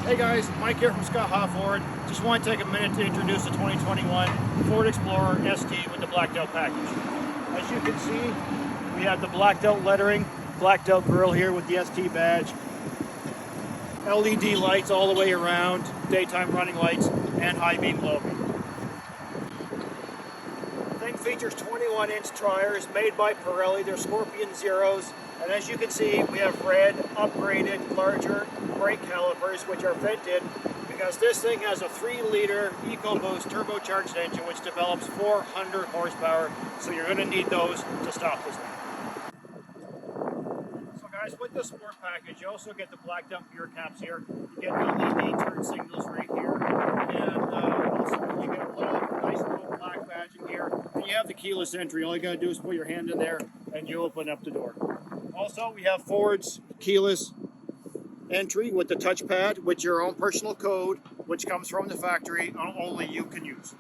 Hey guys, Mike here from Scott Hoff Ford. Just want to take a minute to introduce the 2021 Ford Explorer ST with the blacked out package. As you can see, we have the blacked out lettering, blacked out grille here with the ST badge, LED lights all the way around, daytime running lights, and high beam logo. The thing features 21-inch tires made by Pirelli. They're Scorpion Zeros. And as you can see, we have red, upgraded, larger brake calipers, which are vented because this thing has a 3-liter EcoBoost turbocharged engine, which develops 400 horsepower. So you're going to need those to stop this thing. So guys, with the Sport package, you also get the blacked out gear caps here. You get LED turn signals right here. And also you get a nice little black badge in here. And you have the keyless entry. All you got to do is put your hand in there and you open up the door. Also, we have Ford's keyless entry with the touchpad with your own personal code, which comes from the factory, only you can use.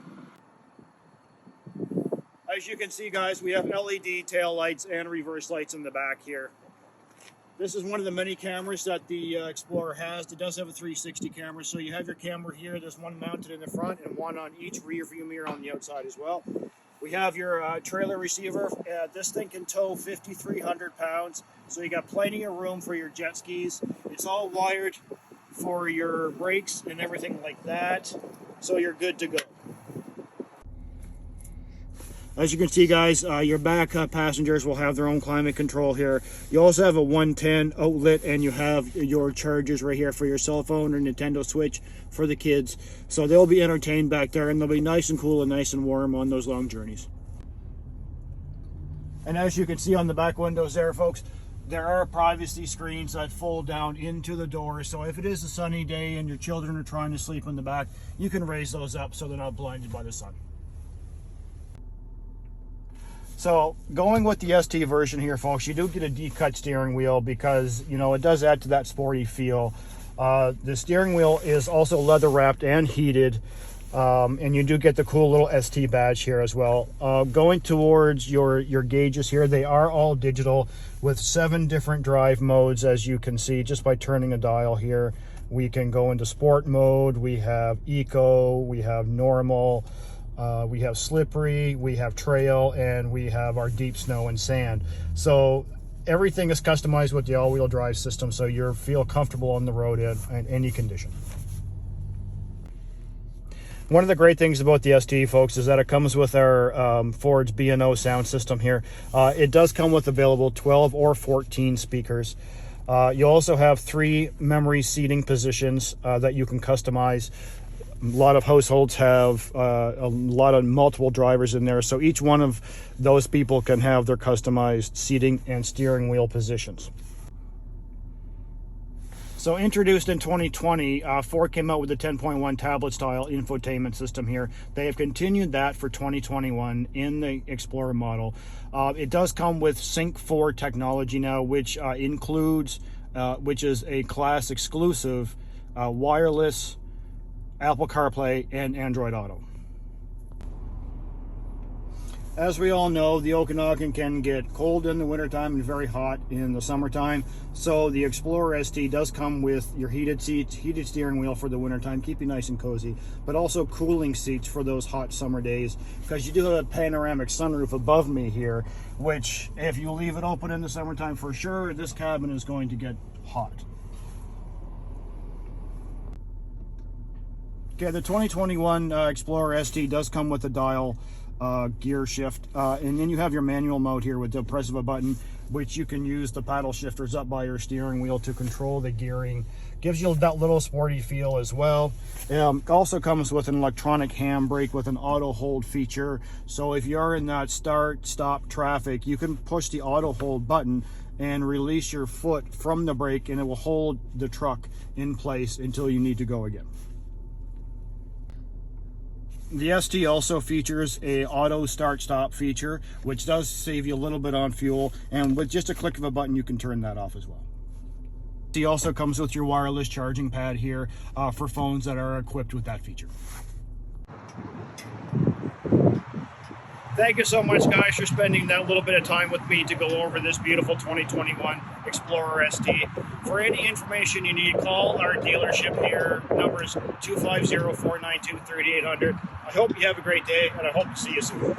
As you can see, guys, we have LED tail lights and reverse lights in the back here. This is one of the many cameras that the Explorer has. It does have a 360 camera, so you have your camera here. There's one mounted in the front and one on each rear view mirror on the outside as well. We have your trailer receiver. This thing can tow 5,300 pounds, so you got plenty of room for your jet skis. It's all wired for your brakes and everything like that, so you're good to go. As you can see, guys, your back passengers will have their own climate control here. You also have a 110 outlet, and you have your chargers right here for your cell phone or Nintendo Switch for the kids. So they'll be entertained back there, and they'll be nice and cool and nice and warm on those long journeys. And as you can see on the back windows there, folks, there are privacy screens that fold down into the door. So if it is a sunny day and your children are trying to sleep in the back, you can raise those up so they're not blinded by the sun. So going with the ST version here, folks, you do get a D-cut steering wheel because, you know, it does add to that sporty feel. The steering wheel is also leather wrapped and heated, and you do get the cool little ST badge here as well. Going towards your gauges here, they are all digital with 7 different drive modes, as you can see just by turning a dial here. We can go into sport mode, we have eco, we have normal, we have slippery, we have trail, and we have our deep snow and sand. So everything is customized with the all-wheel drive system, so you feel comfortable on the road in any condition. One of the great things about the ST, folks, is that it comes with our Ford's B&O sound system here. It does come with available 12 or 14 speakers. You also have 3 memory seating positions that you can customize. A lot of households have a lot of multiple drivers in there, so each one of those people can have their customized seating and steering wheel positions. So introduced in 2020, Ford came out with the 10.1 tablet style infotainment system here. They have continued that for 2021 in the Explorer model. It does come with Sync 4 technology now, which includes, which is a class exclusive wireless Apple CarPlay and Android Auto. As we all know, the Okanagan can get cold in the wintertime and very hot in the summertime. So the Explorer ST does come with your heated seats, heated steering wheel for the wintertime, keep you nice and cozy, but also cooling seats for those hot summer days, because you do have a panoramic sunroof above me here, which if you leave it open in the summertime, for sure, this cabin is going to get hot. Okay, the 2021 Explorer ST does come with a dial gear shift, and then you have your manual mode here with the press of a button, which you can use the paddle shifters up by your steering wheel to control the gearing. Gives you that little sporty feel as well. Also comes with an electronic handbrake with an auto hold feature, so if you're in that start stop traffic, you can push the auto hold button and release your foot from the brake, and it will hold the truck in place until you need to go again. The ST also features a auto start stop feature, which does save you a little bit on fuel, and with just a click of a button you can turn that off as well. It also comes with your wireless charging pad here for phones that are equipped with that feature. Thank you so much, guys, for spending that little bit of time with me to go over this beautiful 2021 Explorer ST. For any information you need, call our dealership here. Numbers 250-492-3800. I hope you have a great day, and I hope to see you soon.